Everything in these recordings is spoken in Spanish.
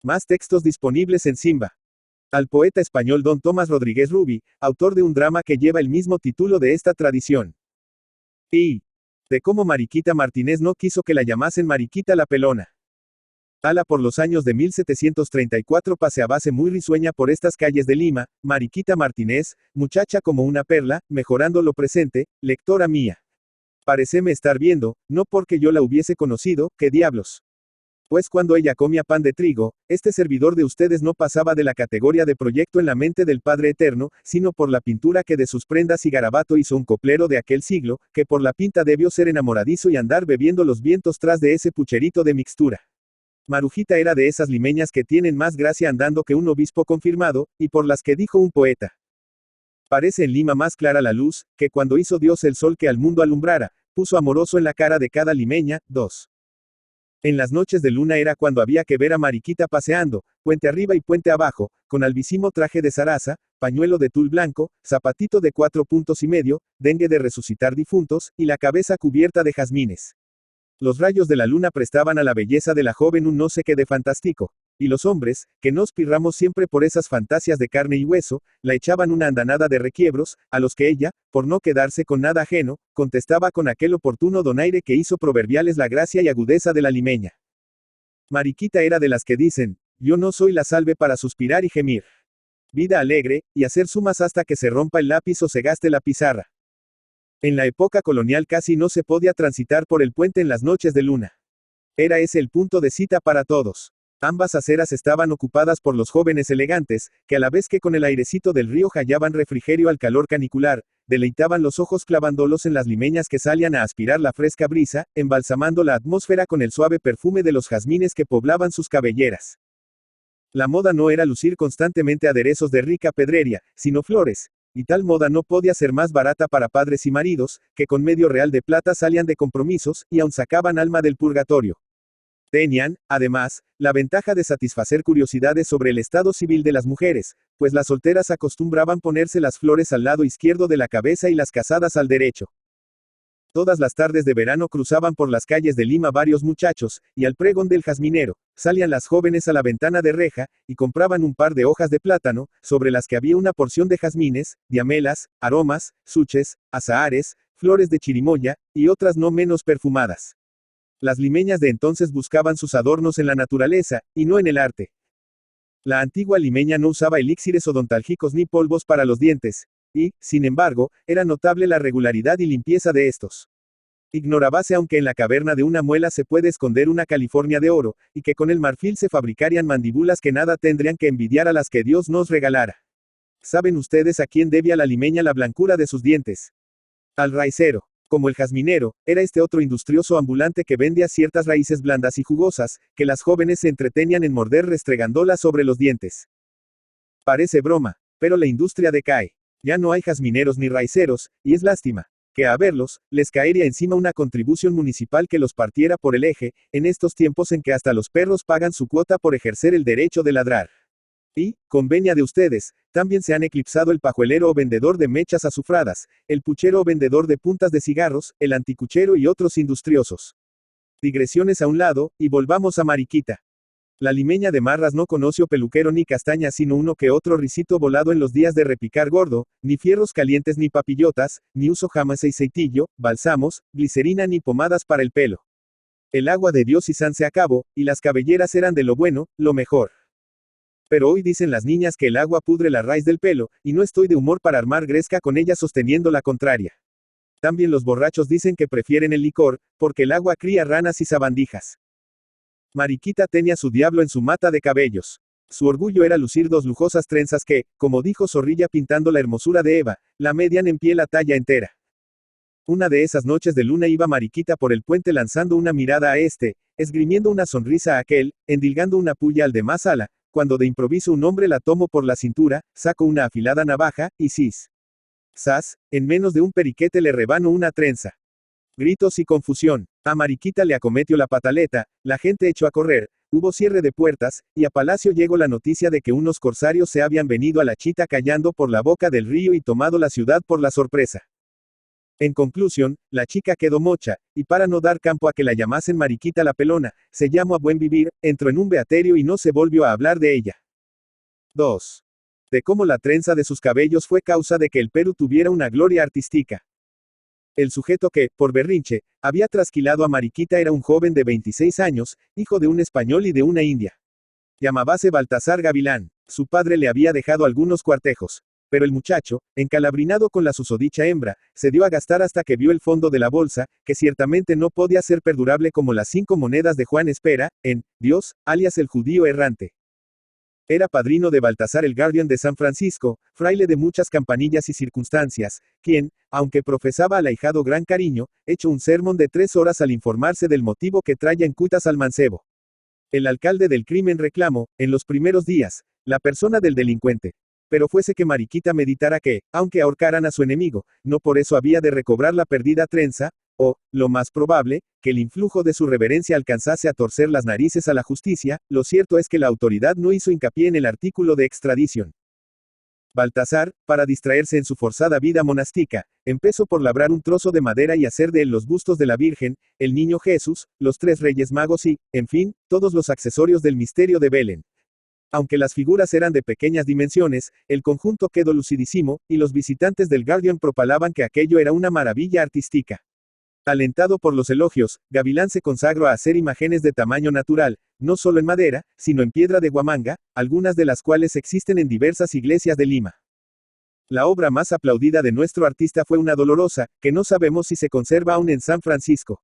Más textos disponibles en Simba. Al poeta español Don Tomás Rodríguez Rubi, autor de un drama que lleva el mismo título de esta tradición. Y de cómo Mariquita Martínez no quiso que la llamasen Mariquita la Pelona. Ala por los años de 1734 paseábase muy risueña por estas calles de Lima, Mariquita Martínez, muchacha como una perla, mejorando lo presente, lectora mía. Pareceme estar viendo, no porque yo la hubiese conocido, ¿qué diablos? Pues cuando ella comía pan de trigo, este servidor de ustedes no pasaba de la categoría de proyecto en la mente del Padre Eterno, sino por la pintura que de sus prendas y garabato hizo un coplero de aquel siglo, que por la pinta debió ser enamoradizo y andar bebiendo los vientos tras de ese pucherito de mixtura. Marujita era de esas limeñas que tienen más gracia andando que un obispo confirmado, y por las que dijo un poeta. Parece en Lima más clara la luz, que cuando hizo Dios el sol que al mundo alumbrara, puso amoroso en la cara de cada limeña. 2. En las noches de luna era cuando había que ver a Mariquita paseando, puente arriba y puente abajo, con alvísimo traje de zaraza, pañuelo de tul blanco, zapatito de 4 puntos y medio, dengue de resucitar difuntos, y la cabeza cubierta de jazmines. Los rayos de la luna prestaban a la belleza de la joven un no sé qué de fantástico, y los hombres, que nos pirramos siempre por esas fantasias de carne y hueso, la echaban una andanada de requiebros, a los que ella, por no quedarse con nada ajeno, contestaba con aquel oportuno donaire que hizo proverbiales la gracia y agudeza de la limeña. Mariquita era de las que dicen, yo no soy la salve para suspirar y gemir. Vida alegre, y hacer sumas hasta que se rompa el lápiz o se gaste la pizarra. En la época colonial casi no se podía transitar por el puente en las noches de luna. Era ese el punto de cita para todos. Ambas aceras estaban ocupadas por los jóvenes elegantes, que a la vez que con el airecito del río hallaban refrigerio al calor canicular, deleitaban los ojos clavándolos en las limeñas que salían a aspirar la fresca brisa, embalsamando la atmósfera con el suave perfume de los jazmines que poblaban sus cabelleras. La moda no era lucir constantemente aderezos de rica pedrería, sino flores. Y tal moda no podía ser más barata para padres y maridos, que con medio real de plata salían de compromisos, y aún sacaban alma del purgatorio. Tenían, además, la ventaja de satisfacer curiosidades sobre el estado civil de las mujeres, pues las solteras acostumbraban ponerse las flores al lado izquierdo de la cabeza y las casadas al derecho. Todas las tardes de verano cruzaban por las calles de Lima varios muchachos, y al pregón del jazminero, salían las jóvenes a la ventana de reja, y compraban un par de hojas de plátano, sobre las que había una porción de jazmines, diamelas, aromas, suches, azahares, flores de chirimoya, y otras no menos perfumadas. Las limeñas de entonces buscaban sus adornos en la naturaleza, y no en el arte. La antigua limeña no usaba elixires odontálgicos ni polvos para los dientes, y, sin embargo, era notable la regularidad y limpieza de estos. Ignorábase aunque en la caverna de una muela se puede esconder una California de oro, y que con el marfil se fabricarían mandíbulas que nada tendrían que envidiar a las que Dios nos regalara. ¿Saben ustedes a quién debía la limeña la blancura de sus dientes? Al raicero. Como el jazminero, era este otro industrioso ambulante que vendía ciertas raíces blandas y jugosas, que las jóvenes se entretenían en morder restregándolas sobre los dientes. Parece broma, pero la industria decae. Ya no hay jazmineros ni raiceros, y es lástima, que a verlos, les caería encima una contribución municipal que los partiera por el eje, en estos tiempos en que hasta los perros pagan su cuota por ejercer el derecho de ladrar. Y, con venia de ustedes, también se han eclipsado el pajuelero o vendedor de mechas azufradas, el puchero o vendedor de puntas de cigarros, el anticuchero y otros industriosos. Digresiones a un lado, y volvamos a Mariquita. La limeña de Marras no conoció peluquero ni castaña sino uno que otro risito volado en los días de repicar gordo, ni fierros calientes ni papillotas, ni uso jamás aceitillo, balsamos, glicerina ni pomadas para el pelo. El agua de Dios y San se acabó, y las cabelleras eran de lo bueno, lo mejor. Pero hoy dicen las niñas que el agua pudre la raíz del pelo, y no estoy de humor para armar gresca con ellas sosteniendo la contraria. También los borrachos dicen que prefieren el licor, porque el agua cría ranas y sabandijas. Mariquita tenía su diablo en su mata de cabellos. Su orgullo era lucir dos lujosas trenzas que, como dijo Zorrilla pintando la hermosura de Eva, la median en pie la talla entera. Una de esas noches de luna iba Mariquita por el puente lanzando una mirada a este, esgrimiendo una sonrisa a aquel, endilgando una puya al de más ala, cuando de improviso un hombre la tomó por la cintura, sacó una afilada navaja, y ¡zas! En menos de un periquete le rebanó una trenza. Gritos y confusión. A Mariquita le acometió la pataleta, la gente echó a correr, hubo cierre de puertas, y a Palacio llegó la noticia de que unos corsarios se habían venido a la Chita callando por la boca del río y tomado la ciudad por la sorpresa. En conclusión, la chica quedó mocha, y para no dar campo a que la llamasen Mariquita la Pelona, se llamó a buen vivir, entró en un beaterio y no se volvió a hablar de ella. 2. De cómo la trenza de sus cabellos fue causa de que el Perú tuviera una gloria artística. El sujeto que, por berrinche, había trasquilado a Mariquita era un joven de 26 años, hijo de un español y de una india. Llamábase Baltasar Gavilán. Su padre le había dejado algunos cuartejos. Pero el muchacho, encalabrinado con la susodicha hembra, se dio a gastar hasta que vio el fondo de la bolsa, que ciertamente no podía ser perdurable como las 5 monedas de Juan Espera, en Dios, alias el judío errante. Era padrino de Baltasar el Guardián de San Francisco, fraile de muchas campanillas y circunstancias, quien, aunque profesaba al ahijado gran cariño, echó un sermón de 3 horas al informarse del motivo que traía en cuitas al mancebo. El alcalde del crimen reclamó, en los primeros días, la persona del delincuente. Pero fuese que Mariquita meditara que, aunque ahorcaran a su enemigo, no por eso había de recobrar la perdida trenza, o, lo más probable, que el influjo de su reverencia alcanzase a torcer las narices a la justicia, lo cierto es que la autoridad no hizo hincapié en el artículo de extradición. Baltasar, para distraerse en su forzada vida monástica, empezó por labrar un trozo de madera y hacer de él los bustos de la Virgen, el niño Jesús, los 3 reyes magos y, en fin, todos los accesorios del misterio de Belén. Aunque las figuras eran de pequeñas dimensiones, el conjunto quedó lucidísimo, y los visitantes del Guardian propalaban que aquello era una maravilla artística. Alentado por los elogios, Gavilán se consagró a hacer imágenes de tamaño natural, no solo en madera, sino en piedra de Huamanga, algunas de las cuales existen en diversas iglesias de Lima. La obra más aplaudida de nuestro artista fue una dolorosa, que no sabemos si se conserva aún en San Francisco.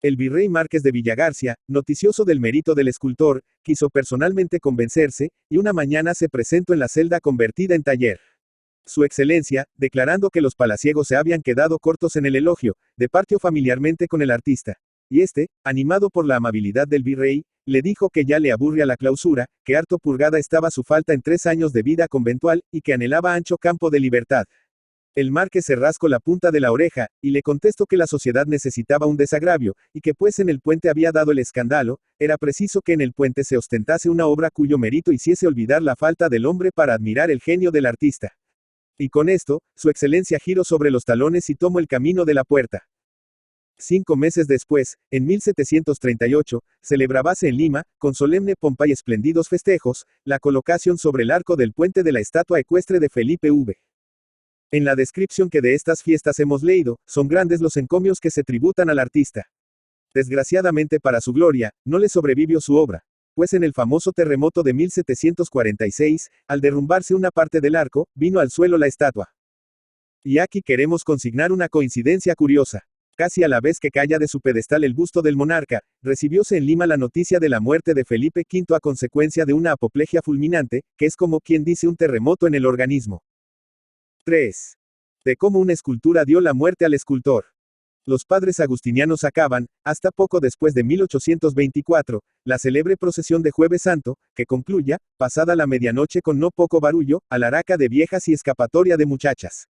El virrey Márquez de Villagarcía, noticioso del mérito del escultor, quiso personalmente convencerse, y una mañana se presentó en la celda convertida en taller. Su excelencia, declarando que los palaciegos se habían quedado cortos en el elogio, departió familiarmente con el artista. Y este, animado por la amabilidad del virrey, le dijo que ya le aburría la clausura, que harto purgada estaba su falta en 3 años de vida conventual, y que anhelaba ancho campo de libertad. El marqués se rascó la punta de la oreja, y le contestó que la sociedad necesitaba un desagravio, y que pues en el puente había dado el escándalo, era preciso que en el puente se ostentase una obra cuyo mérito hiciese olvidar la falta del hombre para admirar el genio del artista. Y con esto, su excelencia giró sobre los talones y tomó el camino de la puerta. 5 meses después, en 1738, celebrábase en Lima, con solemne pompa y espléndidos festejos, la colocación sobre el arco del puente de la estatua ecuestre de Felipe V. En la descripción que de estas fiestas hemos leído, son grandes los encomios que se tributan al artista. Desgraciadamente para su gloria, no le sobrevivió su obra, pues en el famoso terremoto de 1746, al derrumbarse una parte del arco, vino al suelo la estatua. Y aquí queremos consignar una coincidencia curiosa. Casi a la vez que caía de su pedestal el busto del monarca, recibióse en Lima la noticia de la muerte de Felipe V a consecuencia de una apoplejía fulminante, que es como quien dice un terremoto en el organismo. 3. De cómo una escultura dio la muerte al escultor. Los padres agustinianos sacaban, hasta poco después de 1824, la célebre procesión de Jueves Santo, que concluya, pasada la medianoche con no poco barullo, alaraca de viejas y escapatoria de muchachas.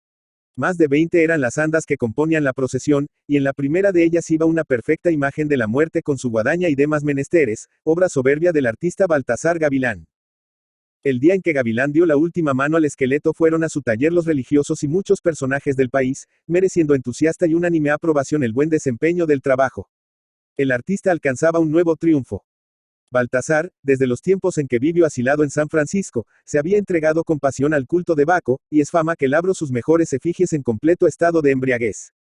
Más de 20 eran las andas que componían la procesión, y en la primera de ellas iba una perfecta imagen de la muerte con su guadaña y demás menesteres, obra soberbia del artista Baltasar Gavilán. El día en que Gavilán dio la última mano al esqueleto fueron a su taller los religiosos y muchos personajes del país, mereciendo entusiasta y unánime aprobación el buen desempeño del trabajo. El artista alcanzaba un nuevo triunfo. Baltasar, desde los tiempos en que vivió asilado en San Francisco, se había entregado con pasión al culto de Baco, y es fama que labró sus mejores efigies en completo estado de embriaguez.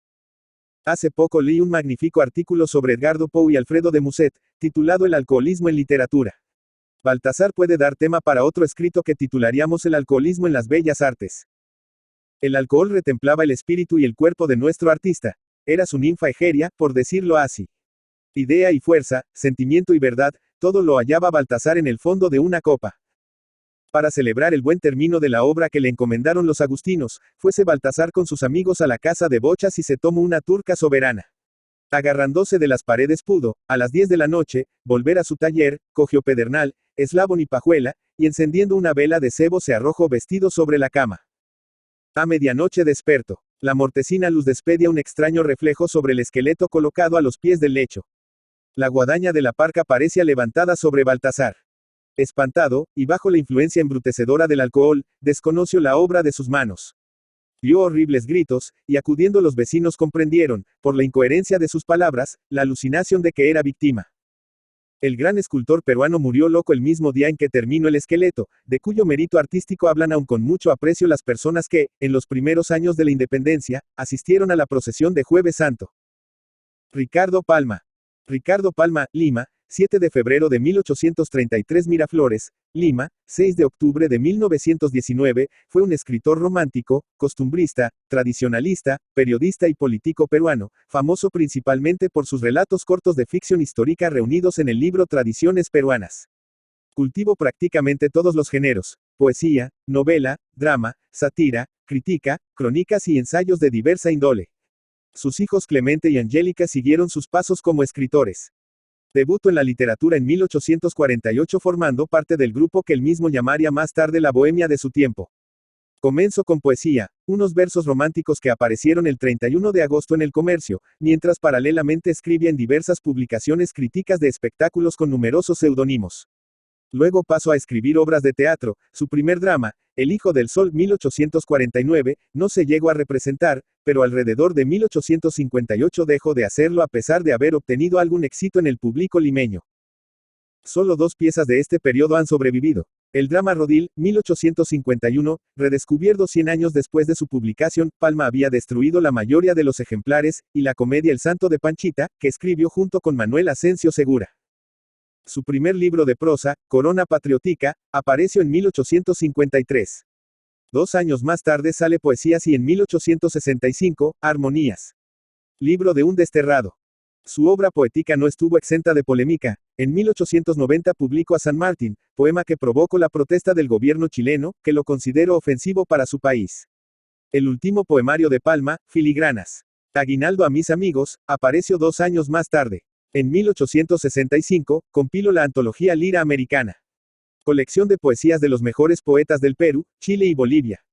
Hace poco leí un magnífico artículo sobre Edgardo Poe y Alfredo de Musset, titulado El alcoholismo en literatura. Baltasar puede dar tema para otro escrito que titularíamos El alcoholismo en las bellas artes. El alcohol retemplaba el espíritu y el cuerpo de nuestro artista. Era su ninfa egeria, por decirlo así. Idea y fuerza, sentimiento y verdad, todo lo hallaba Baltasar en el fondo de una copa. Para celebrar el buen término de la obra que le encomendaron los agustinos, fuese Baltasar con sus amigos a la casa de Bochas y se tomó una turca soberana. Agarrándose de las paredes pudo, a las 10 de la noche, volver a su taller, cogió pedernal, eslabón y pajuela, y encendiendo una vela de cebo se arrojó vestido sobre la cama. A medianoche despertó. La mortecina luz despedía un extraño reflejo sobre el esqueleto colocado a los pies del lecho. La guadaña de la parca parecía levantada sobre Baltasar. Espantado, y bajo la influencia embrutecedora del alcohol, desconoció la obra de sus manos. Dio horribles gritos, y acudiendo los vecinos comprendieron, por la incoherencia de sus palabras, la alucinación de que era víctima. El gran escultor peruano murió loco el mismo día en que terminó el esqueleto, de cuyo mérito artístico hablan aún con mucho aprecio las personas que, en los primeros años de la independencia, asistieron a la procesión de Jueves Santo. Ricardo Palma. Ricardo Palma, Lima, 7 de febrero de 1833 Miraflores, Lima, 6 de octubre de 1919, fue un escritor romántico, costumbrista, tradicionalista, periodista y político peruano, famoso principalmente por sus relatos cortos de ficción histórica reunidos en el libro Tradiciones Peruanas. Cultivó prácticamente todos los géneros: poesía, novela, drama, sátira, crítica, crónicas y ensayos de diversa índole. Sus hijos Clemente y Angélica siguieron sus pasos como escritores. Debutó en la literatura en 1848 formando parte del grupo que él mismo llamaría más tarde la Bohemia de su tiempo. Comenzó con poesía, unos versos románticos que aparecieron el 31 de agosto en El Comercio, mientras paralelamente escribía en diversas publicaciones críticas de espectáculos con numerosos seudónimos. Luego pasó a escribir obras de teatro. Su primer drama, El Hijo del Sol 1849, no se llegó a representar, pero alrededor de 1858 dejó de hacerlo a pesar de haber obtenido algún éxito en el público limeño. Solo 2 piezas de este periodo han sobrevivido. El drama Rodil, 1851, redescubierto 100 años después de su publicación, Palma había destruido la mayoría de los ejemplares, y la comedia El Santo de Panchita, que escribió junto con Manuel Asensio Segura. Su primer libro de prosa, Corona Patriótica, apareció en 1853. 2 años más tarde sale Poesías y en 1865, Armonías. Libro de un desterrado. Su obra poética no estuvo exenta de polémica. En 1890 publicó A San Martín, poema que provocó la protesta del gobierno chileno, que lo consideró ofensivo para su país. El último poemario de Palma, Filigranas. Aguinaldo a mis amigos, apareció 2 años más tarde. En 1865, compiló la antología Lira Americana. Colección de poesías de los mejores poetas del Perú, Chile y Bolivia.